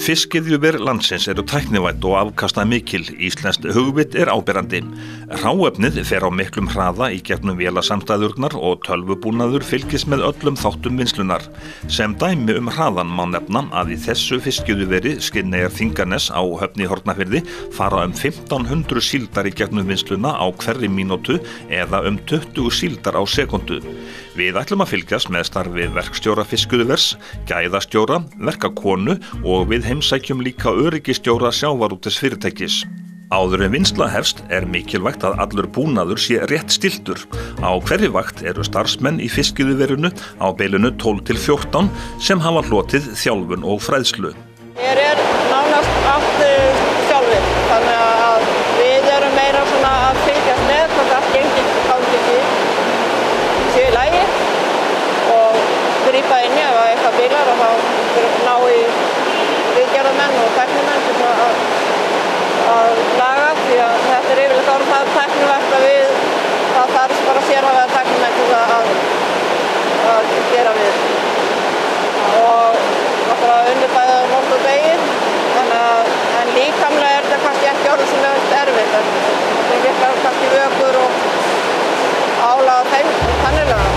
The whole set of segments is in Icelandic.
Fiskiðjuver landsins eru tæknivædd og afkasta mikil. Íslenskt hugvit áberandi. Hráefnið fer á miklum hraða í gegnum vélasamstæðurnar og tölvubúnaður fylgist með öllum þáttum vinslunar. Sem dæmi hraðan má nefna að í þessu fiskiðjuveri Skinneyjar-Þinganes á Höfn í Hornafirði fara 1500 síldar í gegnum vinsluna á hverri mínútu eða 20 síldar á sekúndu. Við ætlum að fylgjast með starfi verkstjóra fiskiðjuvers, gæðastjóra, verkakonu og við heimsækjum líka öryggistjóra sjávarútvegsfyrirtækis. Áður en vinsla hefst mikilvægt að allur búnaður sé rétt stilltur. Á hverri vakt eru starfsmenn í fiskiðjuverinu á bilinu 12 til 14 sem hafa hlotið þjálfun og fræðslu. Hér nánast allt sjálfir, þannig að við erum meira svona að fylgjast með hvort allt gengur séu í lagi og grípa inn í ef eitthvað bílar og þá ná í viðgerðarmenn og tæknimenn til að laga því að þetta yfirleitt orðið það tæknivægt að það þarf bara sérhæfða tæknimenn til að gera við. Og náttúrulega unnið bæði nótt og degi, en líkamlega þetta kannski ekki orðið sem erfitt. Það virkar kannski vökur og álag þeim þannilega.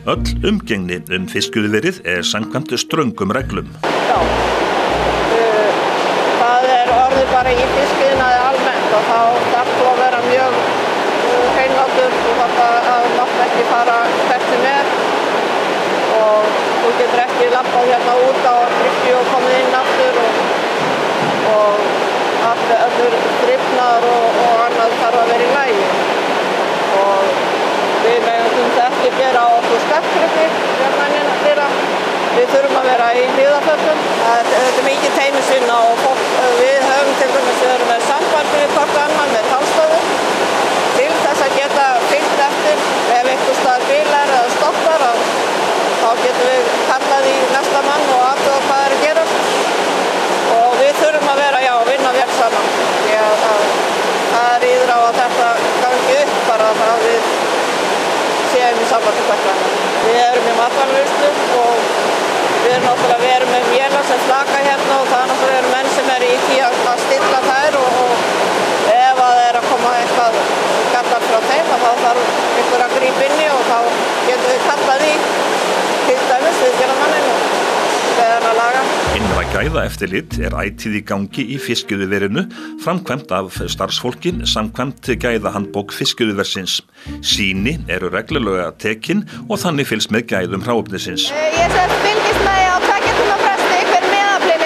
Öll umgengni fiskiðjuverið samkvæmt ströngum reglum. Já, það orðið bara í fiskiðnaði almennt og þá þarf þú að vera mjög hreinlátur og það mátt ekki fara hvert sem og þú getur ekki labbað hérna út á bryggju og komið inn aftur og allur drifnaður og annað þarf að vera í lagi. Og við megum ekki bera á okkur skattgrippi Við þurfum að vera í hlíðarfötum. Þetta mikið teymisvinna og við höfum til dæmis með samband við hvort annan með talstöðum til þess að geta fylgt eftir ef einhvers staðar bílar eða stoppar þá getum við kallað í næsta mann og athuga hvað að gerast. Og við þurfum að vera að vinna vel saman því að það ríður á að þetta gangi upp bara að við séum í sambandi hvert annan. Við erum í matvælavinnslu og við erum með vélar sem flaka hérna og það náttúrulega eru menn sem í því að stilla þær og ef það að koma eitthvað gallar frá þeim þá þarf einhver að grípa inn í og þá getum við kallað í til dæmis viðgerðarmanninn og beðan að laga. Innra gæðaeftirlit ætíð í gangi í fiskiðjuverinu, framkvæmt af starfsfólki samkvæmt gæðahandbók fiskiðjuversins. Sýni eru reglulega tekin og þannig fylgst með gæðum hráefnisins. Ég fylgist með á 2 tíma fresti hver meðaflinn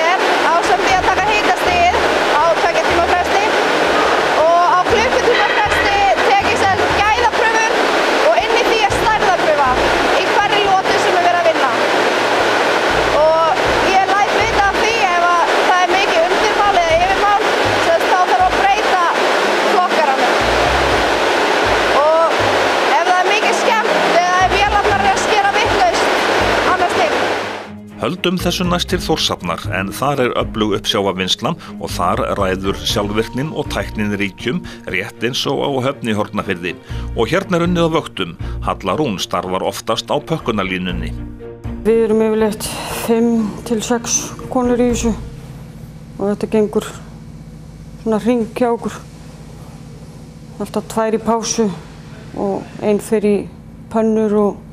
ásamt því að taka hitastigið á 2 tíma fresti og á klukkutíma fresti tek ég sem gæðapröfur og inn í því stærðarpröfa í hverri lotu sem verið að vinna. Og ég læt vita af því ef það mikið undirmál eða yfirmál þá þarf að breyta flokkaranum. Og ef það mikið skemmt eða ef vélarnar að skera vitlaust annars til. Höldum þessu næst til Þórshafnar en þar öflug uppsjávarvinnsla og þar ræður sjálfvirknin og tæknin ríkjum rétt eins og á Höfn í Hornafirði. Og hérna unnið á vöktum. Halla Rún starfar oftast á pökkunarlínunni. Við erum yfirleitt 5 til 6 konur í þessu og þetta gengur svona hring hjá okkur. Alltaf 2 í pásu og 1 fer í pönnur og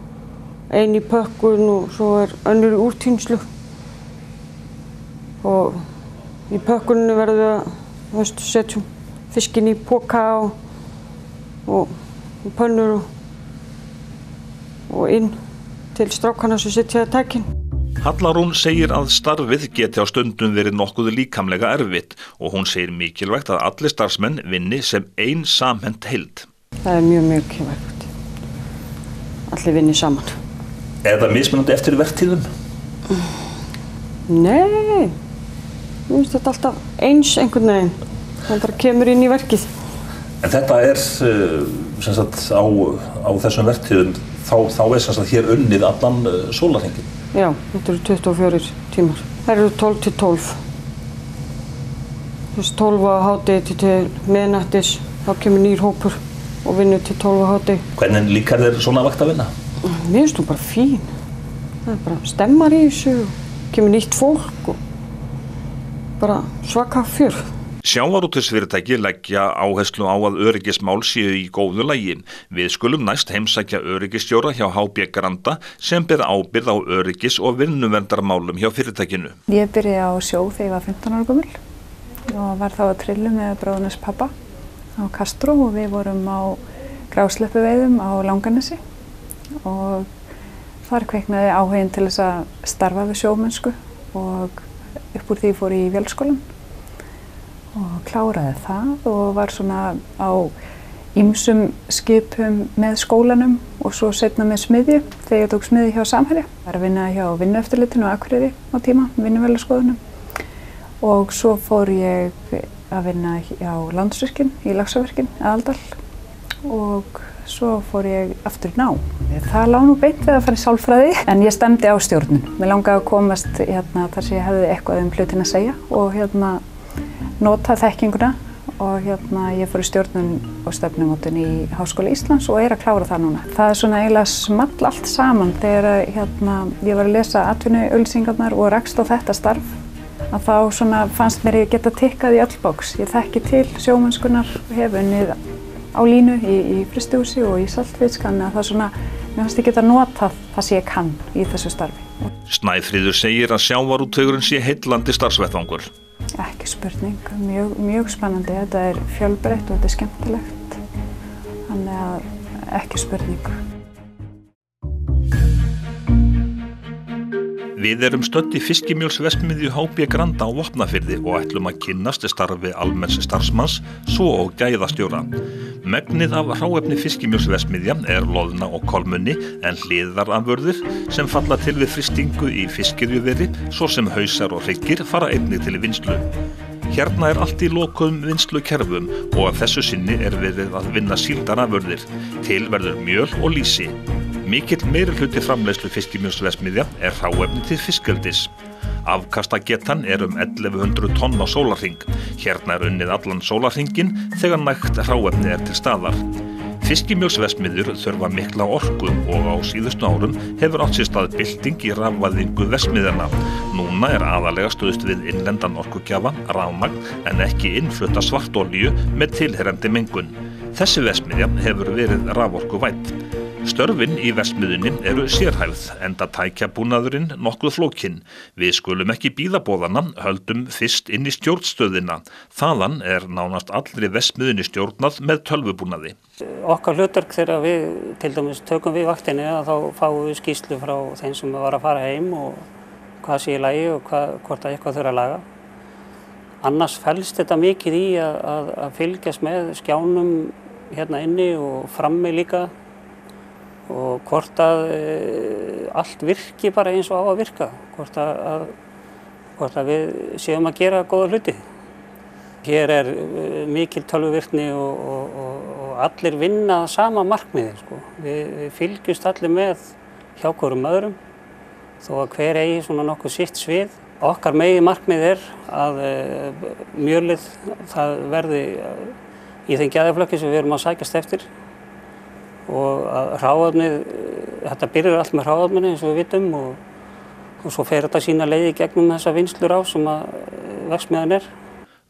1 í pökkun og svo önnur í úrtínslu. Og í pökkunni verðum við að setjum fiskinn í poka og pönnur og inn til strákana sem setja tækin. Halla Rún segir að starfið geti á stundum verið nokkuð líkamlega erfitt og hún segir mikilvægt að allir starfsmenn vinni sem ein samhent heild. Það mjög mikilvægt. Allir vinni saman. Er það mismunandi eftir verktíðum? Nei, mér finnst þetta alltaf eins einhvern veginn. Það bara kemur inn í verkið. En þetta sem sagt á þessum verktíðum, þá sem sagt hér unnið allan sólarhringinn? Já, þetta eru 24 tímar. Það eru 12 til 12. 12 á hádegi til miðnættis, þá kemur nýr hópur og vinnur til 12 á hádegi. Hvernig líkar þér svona vakt að vinna? Mér finnst hún bara fín. Það bara stemmar í þessu, kemur nýtt fólk bara svaka fjör. Sjávarútvegsfyrirtæki leggja áherslu á að öryggismál séu í góðu lagi. Við skulum næst heimsækja öryggisstjóra hjá HB Granda sem ber ábyrgð á öryggis- og vinnuverndarmálum hjá fyrirtækinu. Ég byrjaði á sjó þegar ég var 15 ára gömul og var þá að trillu með bróðunars pappa á Kastró og við vorum á grásleppuveiðum á Langanesi og þar kveiknaði áhuginn til þess að starfa við sjómennsku og upp úr því fór ég í vélskólann og kláraði það og var svona á ýmsum skipum með skólanum og svo seinna með smiðju þegar ég tók smiðju hjá Samherja. Var að vinna hjá Vinnueftirlitinu á Akureyri á tíma, vinnuvélaskoðunum. Og svo fór ég að vinna hjá Landsvirkjun í Laxárvirkjun, Aðaldal og svo fór ég aftur í nám. Það lá nú beint við að fara í sálfræði en ég stemdi á stjórnun. Mér langaði að komast þar sem ég hefði eitthvað hlutin að segja og nota þekkinguna og ég fór í stjórnun og stefnumótun í Háskóla Íslands og að klára það núna. Það svona eiginlega small allt saman þegar ég var að lesa atvinnuauglýsingarnar og rakst á þetta starf að þá svona fannst mér ég geta tikkað í öll box. Ég þekki til sjómennskunnar, hef unnið á línu í frystihúsi og í saltfisk, þannig að það svona, mér fannst ég geta notað það sem ég kann í þessu starfi. Snæfríður segir að sjávarútvegurinn sé heillandi starfsvettvangur. Ekki spurning, mjög spennandi. Þetta er fjölbreytt og þetta er skemmtilegt. Þannig að ekki spurning. Við erum stödd í fiskimjölsverksmiðju HB Granda á Vopnafirði og ætlum að kynnast starfi almenns starfsmanns, svo og gæðastjóra. Megnið af hráefni fiskimjölsverksmiðja er loðna og kolmunni en hliðarafurðir sem falla til við frystingu í fiskiðjuveri, svo sem hausar og hryggir fara einnig til vinnslu. Hérna er allt í lokuðum vinnslukerfum og að þessu sinni er verið að vinna síldarafurðir. Til verður mjöl og lýsi. Mikill meirihluti framleiðslu fiskimjölsverksmiðja er hráefni til fiskeldis. Afkastagetan er 1100 tonn á sólarhring. Hérna er unnið allan sólarhringinn þegar nægt hráefni er til staðar. Fiskimjölsverksmiðjur þurfa mikla orku og á síðustu árum hefur átt sér stað bylting í rafvæðingu verksmiðjanna. Núna er aðalega stuðst við innlendan orkugjafa, rafmagn, en ekki innflutta svartolíu með tilheyrandi mengun. Þessi verksmiðja hefur verið raforkuvædd. Störfin í verksmiðjunni eru sérhæfð, enda tækjabúnaðurinn nokkuð flókinn. Við skulum ekki bíða boðana, höldum fyrst inn í stjórnstöðina. Þaðan er nánast allri verksmiðjunni stjórnað með tölvubúnaði. Okkar hlutverk þegar við til dæmis tökum við vaktinni þá fáum við skýrslu frá þeim sem var að fara heim og hvað sé í lagi og hvort að eitthvað þurfa að laga. Annars felst þetta mikið í að fylgjast með skjánum hérna inni og frammi líka. Og hvort að allt virki bara eins og á að virka, hvort að við séum að gera góða hluti. Hér er mikil tölvuvirkni og allir vinna sama markmiði. Við fylgjumst allir með hjá hvorum öðrum, þó að hver eigi svona nokkuð sitt svið. Okkar megi markmið er að mjölið það verði í þeim gæðaflokki sem við erum að sækjast eftir. Og að hráefnið, þetta byrjar allt með hráefninu eins og við vitum og svo fer þetta sína leiði gegnum þessa vinnslur á sem að verksmiðjan er.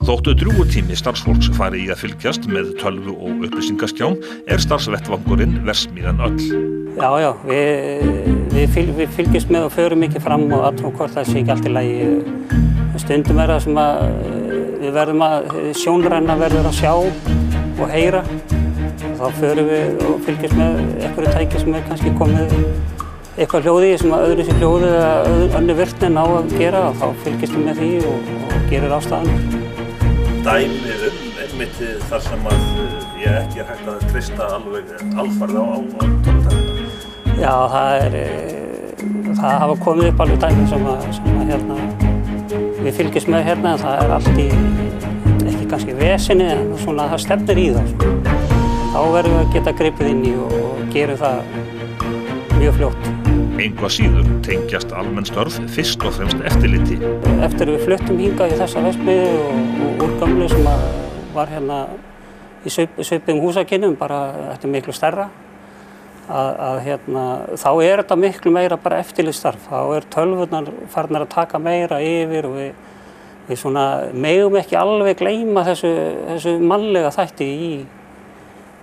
Þóttu drjúgur tími starfsfólks fari í að fylgjast með tölvu og upplýsingaskjám er starfsvettvangurinn verksmiðjan öll. Já, við fylgjumst með og förum mikið fram og aðtrúum hvort það sé ekki allt í lagi. Stundum er það sem að við verðum að sjónræna verður að sjá og heyra. Þá förum við og fylgjumst með einhverju tæki sem er kannski komið eitthvað hljóði sem að öðru sér hljóði eða önnur virkni ná að gera og þá fylgjumst við með því og gerir ástæðanir. Dæmi einmitt þar sem að ég ekki er hægt að treysta alveg alfarið á tölvutæknina. Já, það hafa komið upp alveg dæmi sem að við fylgjumst með hérna en það er allt í ekki kannski vesinni en svona það stefnir í það. Þá verðum við að geta gripið inn í og gerum það mjög fljótt. Engu að síður tengjast almenn störf fyrst og fremst eftirliti. Eftir við fluttum hingað í þessa verksmiðju og úr gömlu sem var hérna í svipuðum húsakynnum, bara þetta er miklu stærra, þá er þetta miklu meira bara eftirlitsstarf. Þá er tölvurnar farnar að taka meira yfir og við svona megum ekki alveg gleyma þessu mannlega þætti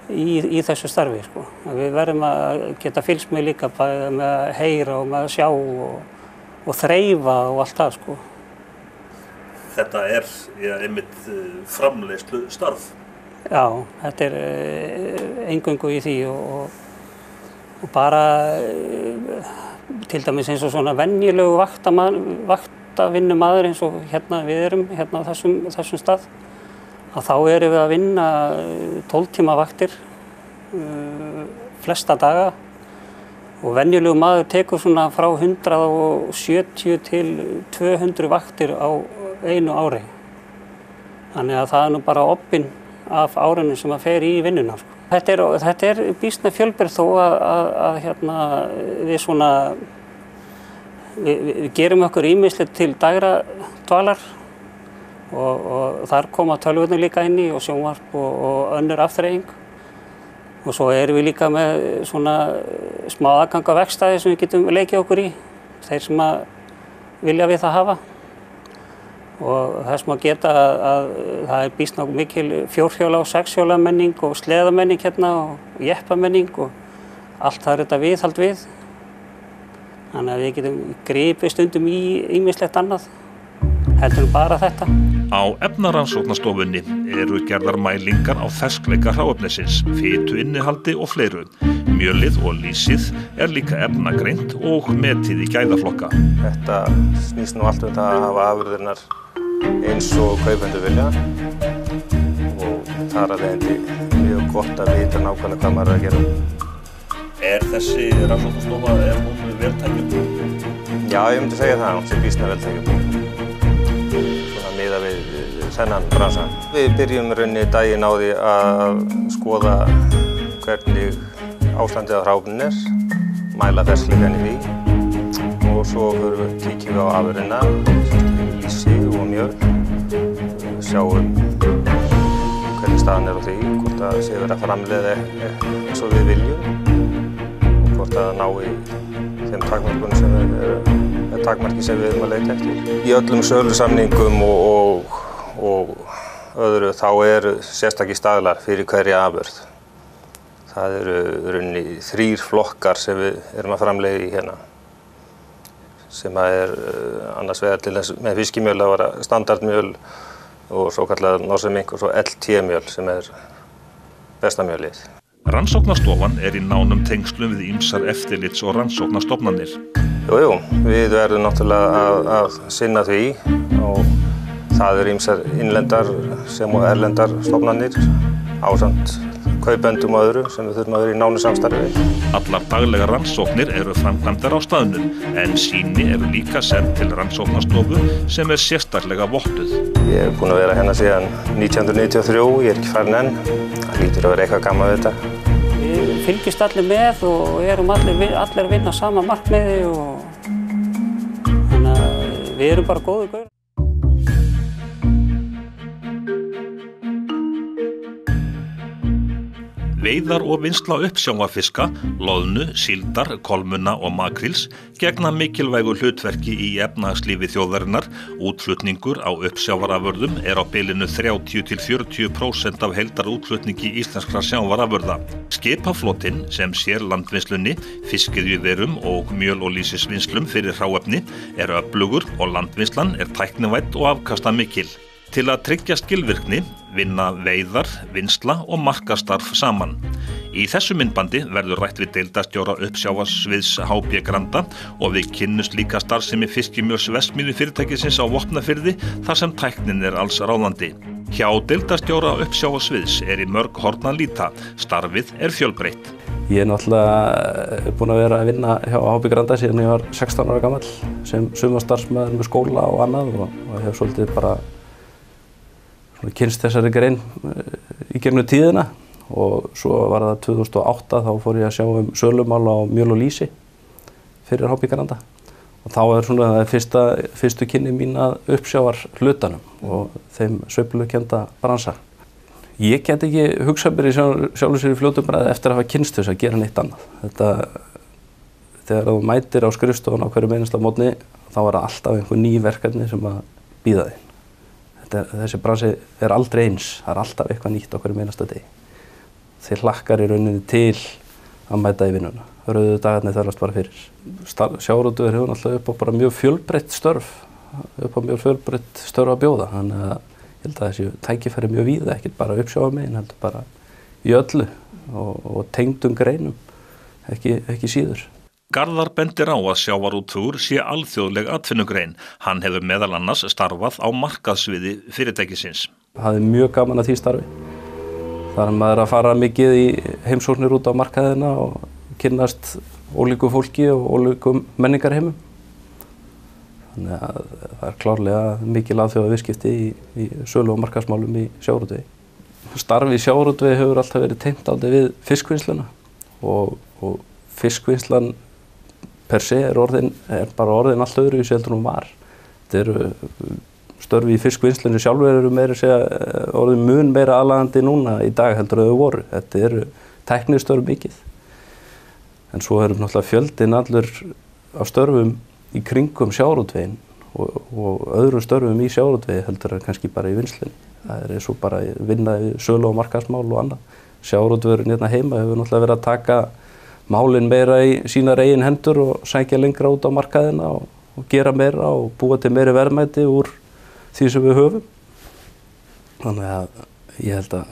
í þessu starfi, sko. Við verðum að geta fylgst með líka með að heyra og með að sjá og þreifa og allt það, sko. Þetta einmitt framleiðslu starf. Já, þetta eingöngu í því og bara til dæmis eins og svona venjulegu vaktavinnumaður eins og hérna við erum hérna á þessum stað, að þá erum við að vinna 12 tíma vaktir flesta daga og venjulegu maður tekur svona frá 170 til 200 vaktir á einu ári. Þannig að það nú bara obbinn af árinu sem að fer í vinnuna, sko. Þetta býsna fjölbreytt þó að hérna við gerum okkur ýmislegt til dægra dvalar og þar koma tölvurnar líka inn í og sjónvarp og önnur afþreying. Og svo erum við líka með svona smá aðgang á verkstæði sem við getum leikið okkur í, þeir sem að vilja við það hafa. Og þess má geta að það býsna mikil fjórhjóla og sexhjóla menning og sleðamenning hérna og jeppamenning og allt það þetta viðhald við. Þannig að við getum gripið stundum í ýmislegt annað, heldur bara þetta. Á efnarannsóknastofunni eru gerðar mælingar á ferskleika hráefnisins, fituinnihaldi og fleiru. Mjölið og lýsið líka efnagreint og metið í gæðaflokka. Þetta snýst nú allt það að hafa afurðirnar eins og kaupendur vilja og þar af leiðandi mjög gott að vita nákvæmlega hvað maður að gera. Þessi rannsóknastofa, hún vel tækjum? Já, ég myndi segja það, hún sé býsna vel tækjum. Svona miða við þennan bransa. Við byrjum rauninni daginn á því að skoða hvernig ástandið á hráefninu mæla ferskleikann í því og svo kíkjum við á afurðina, lýsi og mjöl, sjáum hvernig staðan á því, hvort það sé verið að framleiða eins og við viljum og hvort það nái þeim takmarki sem við erum að leita eftir. Í öllum sölusamningum og öðru þá eru sérstakir staðlar fyrir hverja afurð. Það eru rauninni 3 flokkar sem við erum að framleiða í hérna, sem annars vegar til þess með fiskimjöl að vera standardmjöl og svo kallað norsemink og svo LT-mjöl sem besta mjölið. Rannsóknastofan í nánum tengslum við ýmsar eftirlits- og rannsóknastofnanir. Jú, við verðum náttúrulega að sinna því og það eru ýmsar innlendar sem og erlendar stofnanir ásamt kaupendum og öðru sem við þurfum að vera í nánu samstarfi. Allar daglega rannsóknir eru framkvæmdar á staðnum, en sýni eru líka send til rannsóknastofu sem sérstaklega vottuð. Ég búinn að vera hérna síðan 1993, ég ekki farin enn. Það lítur að vera eitthvað gaman við þetta. Við fylgjumst allir með og erum allir að vinna sama markmiði og þannig að við erum bara góðir gaurar. Veiðar og vinnsla uppsjávarfiska, loðnu, síldar, kolmunna og makrils gegna mikilvægu hlutverki í efnahagslífi þjóðarinnar. Útflutningur á uppsjávarafurðum á bilinu 30–40% af heildarútflutningi íslenskra sjávarafurða. Skipaflotinn sem sér landvinnslunni, fiskiðjuverum og mjöl- og lýsisvinnslum fyrir hráefni öflugur og landvinnslan tæknivædd og afkastamikil. Til að tryggja skilvirkni vinna veiðar, vinnsla og markastarf saman. Í þessu myndbandi verður rætt við deildarstjóra uppsjávarsviðs HB Granda og við kynnumst líka starfsemi fiskimjölsverksmiðju fyrirtækisins á Vopnafirði þar sem tæknin alls ráðandi. Hjá deildarstjóra uppsjávarsviðs í mörg horn að líta. Starfið fjölbreytt. Ég náttúrulega búinn að vera að vinna hjá HB Granda síðan ég var 16 ára gamall sem sumarstarfsmaður með skóla og annað og hef svolítið bara kynst þessari grein í gegnum tíðina og svo var það 2008 þá fór ég að sjá sölumál á mjöl og lýsi fyrir HB Granda og þá svona fyrstu kynni mín að uppsjávar hlutanum og þeim sveiflukennda bransa. Ég get ekki hugsað mér í sjálfu sér í fljótu bræði eftir að hafa kynst þess að gera neitt annað. Þegar þú mætir á skrifstofuna á hverjum einasta morgni þá alltaf einhver ný verkefni sem að bíða þín. þessi bransi aldrei eins, það alltaf eitthvað nýtt á hverjum einasta degi. Þeir hlakkar í rauninni til að mæta í vinnuna. Rauðu dagarnir þarfast bara fyrir. Sjávarútvegur hefur náttúrulega upp á bara mjög fjölbreytt störf að bjóða, þannig að ég held að þessi tækifæri mjög víða, ekki bara uppsjávarmegin, heldur bara í öllu og tengdum greinum, ekki síður. Garðar bendir á að sjávarútvegur sé alþjóðleg atvinnugrein. Hann hefur meðal annars starfað á markaðssviði fyrirtækisins. Það mjög gaman að því starfi. Þar er maður að fara mikið í heimsóknir út á markaðina og kynnast ólíku fólki og ólíkum menningarheimum. Þannig að það er klárlega mikil alþjóðaviðskipti í sölu og markaðsmálum í sjávarútvegi. Starfi í sjávarútvegi hefur alltaf verið tengt dálítið við fiskvinnsluna og fiskvinnslan per se er bara orðin allt öðru í heldur en hún var. Þetta eru störfi í fiskvinnslunni sjálfur eru meira segja orðin mun meira aðlaðandi núna í dag heldur en þau voru. Þetta eru tæknistörf mikið. En svo erum náttúrulega fjöldinn allur af störfum í kringum sjávarútveginn og öðrum störfum í sjávarútvegi heldur en kannski bara í vinnslunni. Það er svo bara vinna í sölu og markaðsmál og annað. Sjávarútvegurinn hérna heima hefur náttúrulega verið að taka málin meira í sínar eigin hendur og sækja lengra út á markaðina og gera meira og búa til meiri verðmæti úr því sem við höfum. Þannig að ég held að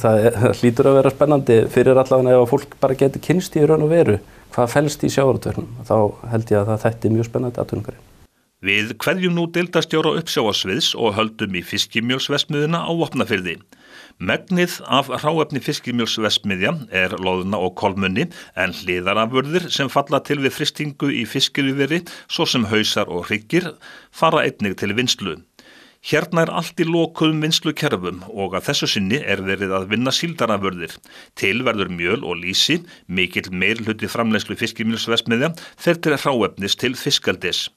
það hlýtur að vera spennandi fyrir allavega ef fólk bara getur kynnst í raun og veru hvað felst í sjávarútveginum. Þá held ég að það þætti mjög spennandi atvinnugrein. Við kveðjum nú deildarstjóra uppsjávarsviðs og höldum í fiskimjölsverksmiðjuna á Vopnafirði. Megnið af hráefni fiskimjölsverksmiðja er loðna og kolmunni en hliðarafurðir sem falla til við frystingu í fiskiluveri, svo sem hausar og hryggir, fara einnig til vinnslu. Hérna er allt í lokuðum vinnslukerfum og að þessu sinni er verið að vinna síldarafurðir. Til verður mjöl og lýsi, mikill meirihluti framleiðslu fiskimjölsverksmiðja fer til hráefnis til fiskeldis.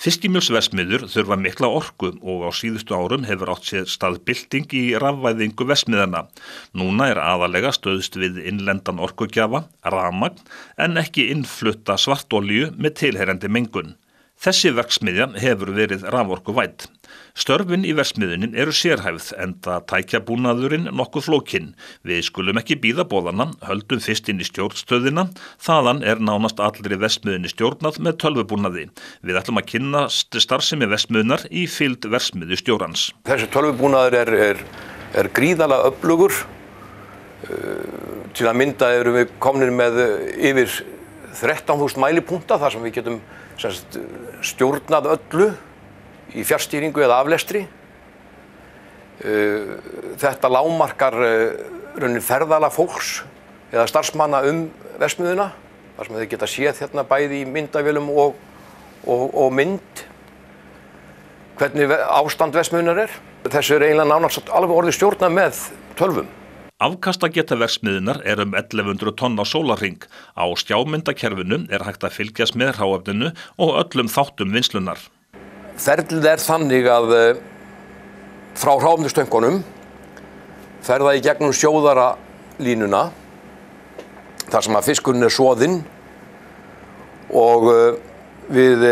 Fiskimjölsverksmiðjur þurfa mikla orku og á síðustu árum hefur átt sér stað bylting í rafvæðingu verksmiðjana. Núna er aðalega stöðst við innlendan orkugjafa, rafmagn, en ekki innflutta svartolíu með tilheyrandi mengun. Þessi verksmiðja hefur verið raforkuvædd. Störfin í verksmiðjunni eru sérhæfð enda tækjabúnaðurinn nokkuð flókinn. Við skulum ekki bíða boðana, höldum fyrst inn í stjórnstöðina, þaðan er nánast allri verksmiðjunni stjórnað með tölvubúnaði. Við ætlum að kynnast starfsemi verksmiðjunar í fylgd verksmiðjustjórans. Þessi tölvubúnaður er gríðarlega öflugur. Til að mynda erum við komnir með yfir 13.000 mælipunkta þar sem við getum stjórnað öllu í fjarstýringu eða aflestri. Þetta lágmarkar ferðalag fólks eða starfsmanna verksmiðjuna, þar sem þeir geta séð hérna bæði í myndavélum og mynd hvernig ástand verksmiðjunar er. Þessu er eiginlega nánast alveg orðið stjórnað með tölvum. Afkastageta verksmiðjunar er 1100 tonn á sólarhring. Á skjámyndakerfinu er hægt að fylgjast með hráefninu og öllum þáttum vinslunar. Ferlið er þannig að frá hráefnistöngunum fer það í gegnum sjóðaralínuna þar sem að fiskurinn er soðinn og við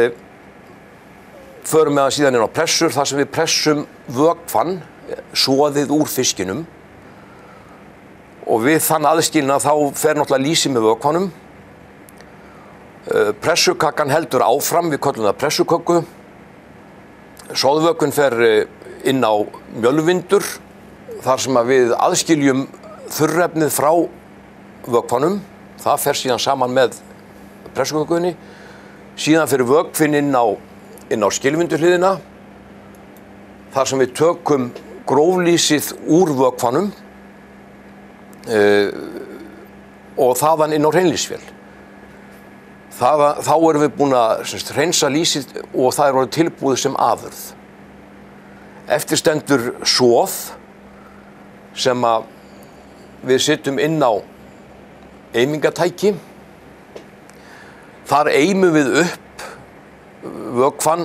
förum með það síðan inn á pressur þar sem við pressum vökvann, soðið úr fiskinum. Og við þann aðskilina þá fer náttúrulega lýsi með vökvanum. Pressukakan heldur áfram, við köllum það pressuköku. Soðvökvinn fer inn á mjölvindur, þar sem að við aðskiljum þurrefnið frá vökvanum. Það fer síðan saman með pressukökunni. Síðan fer vökvinn inn á skilvinduhliðina, þar sem við tökum gróflýsið úr vökvanum. Og þaðan inn á hreinlýsvél. Þá erum við búin að hreinsa lýsið og það er orðið tilbúið sem afurð. Eftir stendur soð sem að við setjum inn á eimingatæki. Þar eimum við upp vökvann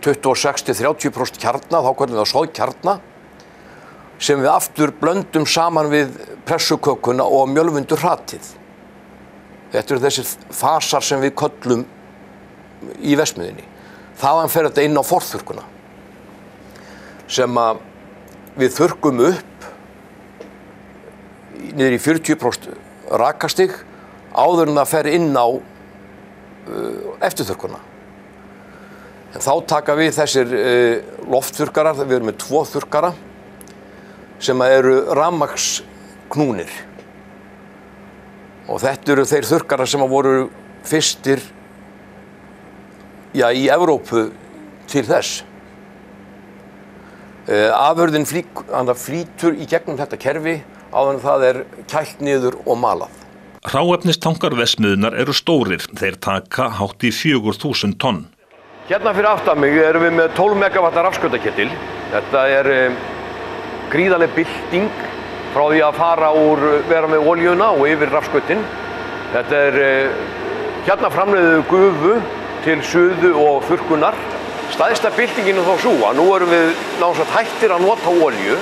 26–30% kjarna, þá köllum við það soðkjarna, sem við aftur blöndum saman við pressukökuna og mjölvindurhratið. Þetta eru þessir fasar sem við köllum í verksmiðjunni. þaðan fer þetta inn á forþurrkuna sem að við þurrkum upp niður í 40% rakastig áður en það fer inn á eftirþurrkuna. En þá taka við þessir loftþurrkarar, við erum með 2 þurrkara sem eru rafmagnsknúnir. Og þetta eru þeir þurrkarar sem voru fyrstir í Evrópu til þess. Afurðin flýtur í gegnum þetta kerfi áður en það kælt niður og malað. Hráefnistankar verksmiðjunnar eru stórir, þeir taka hátt í 4.000 tonn. Hérna fyrir aftan mig erum við með 12 megavatta rafskautakettil. Þetta gríðarleg bylting frá því að fara úr vera með oljuna og yfir rafskautin. Þetta hérna framleiðum við gufu til suðu og þurrkunar. Stærsta byltingin þá sú að nú erum við náttúrulega hættir að nota olju,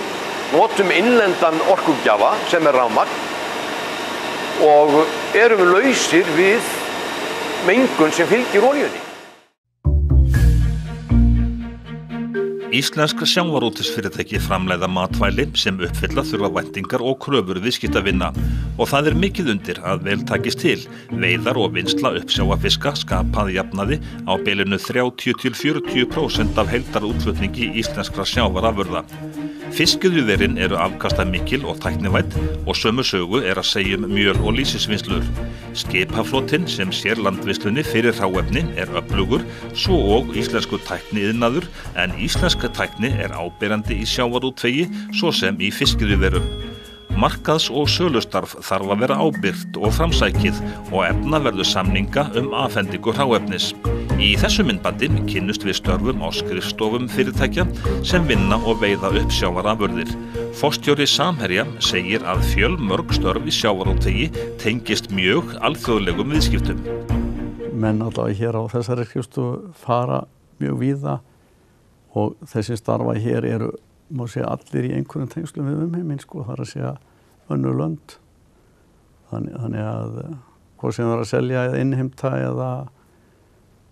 notum innlendan orkugjafa sem rafmagn og erum við lausir við mengun sem fylgir oljunni. Íslensk sjávarútvegsfyrirtæki framleiða matvæli sem uppfylla þurfa væntingar og kröfur viðskiptavina og það mikið undir að vel takist til. Veiðar og vinnsla uppsjávarfiska skapað jafnaði á bilinu 30–40% af heildarútflutningi íslenskra sjávarafurða. Fiskiðjuverin eru afkastamikil og tæknivædd og sömu sögu að segja mjöl- og lýsisvinnslur. Skipaflotinn sem sér landvinnslunni fyrir hráefni öflugur, svo og íslensku tækniiðnaður, en íslensk tækni áberandi í sjávarútvegi svo sem í fiskiðjuverum. Markaðs- og sölustarf þarf að vera ábyrgt og framsækið og efna verður samninga afhendingu hráefnis. Í þessu myndbandi kynnust við störfum á skrifstofum fyrirtækja sem vinna og veiða upp sjávarafurðir. Forstjóri Samherja segir að fjölmörg störf í sjávarútvegi tengist mjög alþjóðlegum viðskiptum. Menn allavega hér á þessari skrifstofu fara mjög víða og þessi starfa hér eru, má segja, allir í einhverjum tengslum við umheiminn, það að segja önnur lönd. Þannig að hvað sem er að selja eða innheimta eða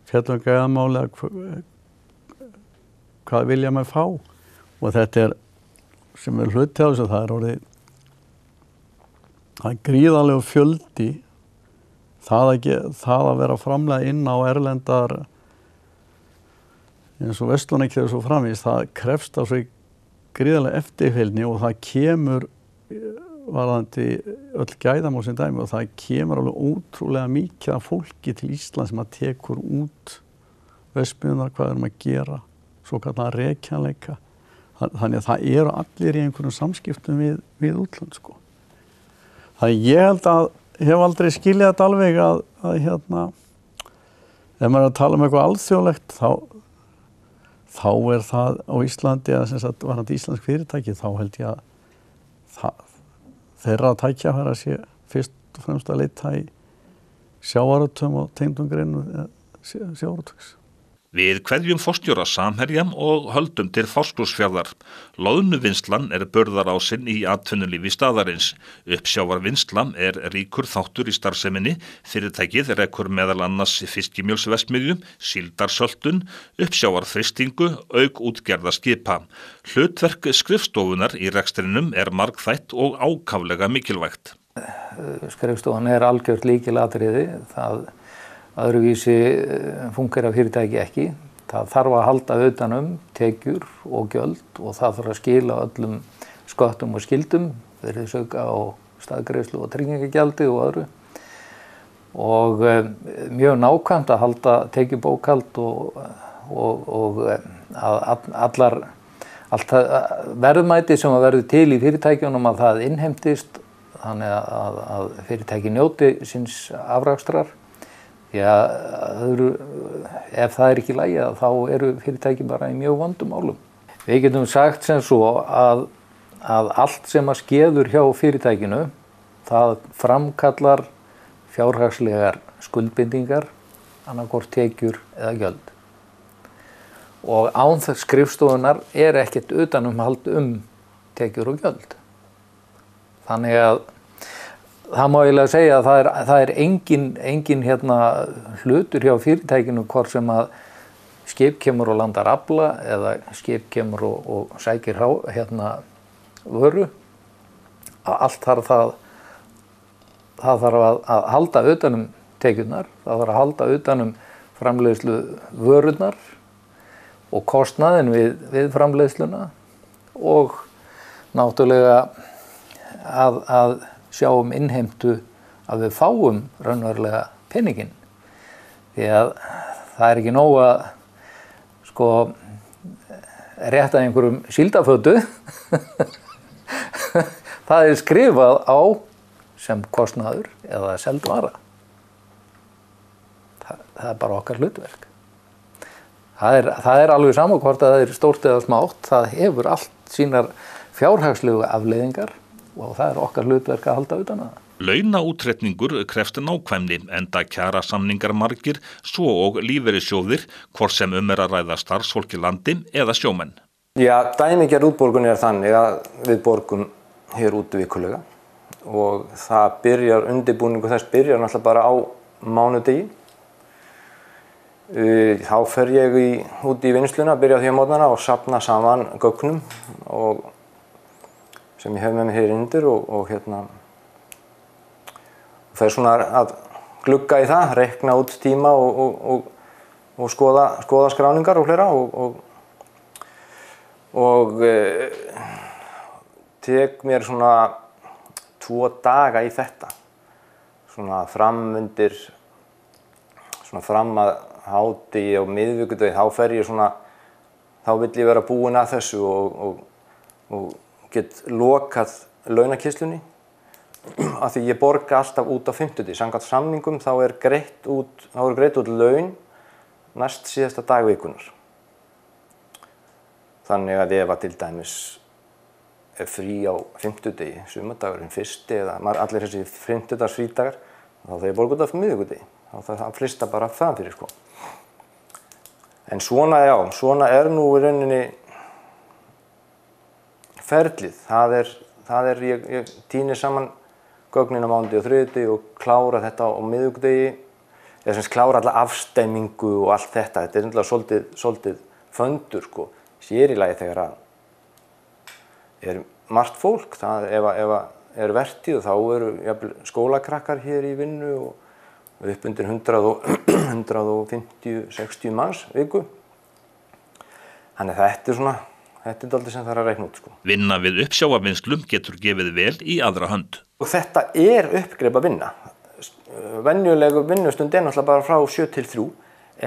fjalla gæðamáli hvað vilja maður fá. Og þetta sem hluti á þessu, það gríðarlegur fjöldi. Það að vera framlega inn á erlendar eins og verslunarkeðjur svo framvegis, það krefst á sig gríðarlega eftirfylgni og það kemur varðandi öll gæðamál sem dæmi og það kemur alveg ótrúlega mikið af fólki til Ísland sem að tekur út verksmiðjurnar, hvað erum að gera, svo kallar rekjanleika. Þannig að það eru allir í einhverjum samskiptum við útlönd, Þannig ég held að hef aldrei skiljað þetta alveg að ef maður að tala eitthvað alþjóðlegt þá það á Íslandi, eða sem sagt varðandi íslensk fyrirtæki, þá held ég að þeirra tækjafæra sé fyrst og fremst að leita í sjávarútvegum og tengdum greinum sjávarútvegs. Við kveðjum forstjóra Samherja og höldum til Fáskrúðsfjarðar. Loðnuvinnslan burðarásinn í atvinnulífi staðarins. Uppsjávarvinnsla ríkur þáttur í starfseminni. Fyrirtækið rekur meðal annars fiskimjölsverksmiðju, síldarsöltun, uppsjávarþristingu, auk útgerða skipa. Hlutverk skrifstofunar í rekstrinum margþætt og ákaflega mikilvægt. Skrifstofan algjört lykilatriði. Það öðruvísi fungerar fyrirtæki ekki. Það þarf að halda utan tekjur og gjöld og það þarf að skila öllum sköttum og skildum, virðisauka og staðgreiðslu og tryggingagjaldi og öðru. Og mjög nákvæmt að halda tekjubókhald og að allt verðmæti sem að verður til í fyrirtækjunum að það innheimtist þannig að fyrirtæki njóti síns afrakstrar. Ef það ekki í lagi þá eru fyrirtæki bara í mjög vondum málum. Við getum sagt sem svo að allt sem að skeður hjá fyrirtækinu það framkallar fjárhagslegar skuldbindingar, annaðhvort tekjur eða gjöld. Og án þess skrifstofunar ekkert utanumhald tekjur og gjöld. Þannig að það má eiginlega segja að það engin hlutur hjá fyrirtækinu hvort sem að skip kemur og landar afla eða skip kemur og sækir vöru, að allt þarf það þarf að halda utan tekjurnar, það þarf að halda utan framleiðslu vörurnar og kostnaðinn við framleiðsluna og náttúrulega að sjá innheimtu að við fáum raunverulega peninginn. Því að það er ekki nóg að rétta einhverjum síldafötu. Það er skrifað á sem kostnaður eða seld vara. Það er bara okkar hlutverk. Það er alveg sama hvort að það er stórt eða smátt, það hefur allt sínar fjárhagslegu afleiðingar og það er okkar hlutverk að halda utan að það. Launaútreikningur krefst nákvæmni enda kjarasamningar margir, svo og lífeyrissjóðir, hvort sem að ræða starfsfólk í landi eða sjómenn. Já, dæmigerð útborgun er þannig að við borgum hér út vikulega og það byrjar, undirbúningu þess byrjar náttúrulega bara á mánudegi. Þá fer ég út í vinnsluna, byrja því á morgnana og safna saman gögnum sem ég hef með mig hér undir og fer svona að glugga í það, reikna út tíma og skoða skráningar og fleira og tek mér svona 2 daga í þetta, svona fram að hádegi og miðvikudegi, þá fer ég svona, þá vill ég vera búinn að þessu og get lokað launakýrslunni af því ég borga alltaf út á 50. Samkvæmt samningum þá er greitt út laun næst síðasta dag vikunar. Þannig að ef að til dæmis er frí á 50. Sumardagurinn 1. eða allir þessi 50. frídagar, þá þegar ég borga út á miðvikudegi, þá það frista bara það fyrir sko. En svona er nú í rauninni ferlið. Það er ég tíni saman gögnin á mánudegi og þriðjudegi og klára þetta á miðvikudegi, eða sem klára alla afstemmingu og allt þetta. Þetta er náttúrulega svolítið föndur sko, sér í lagi þegar að er margt fólk. Ef er vertíð þá eru skólakrakkar hér í vinnu og upp undir 150-60 manns viku. Þannig þetta er dálítið sem þarf að reikna út sko. Vinna við uppsjávarvinnslu getur gefið vel í aðra hönd. Og þetta er uppgreipa vinna. Venjulegu vinnustund er náttúrulega bara frá 7 til 3,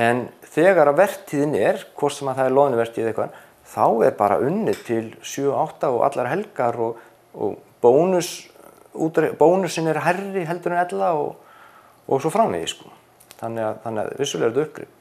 en þegar að vertíðin er, hvort sem að það er loðnuvertíð eða eitthvað, þá er bara unnið til 7-8 og allar helgar og bónusin er hærri heldur en ella og svo framvegis sko. Þannig að vissulega er þetta uppgrip.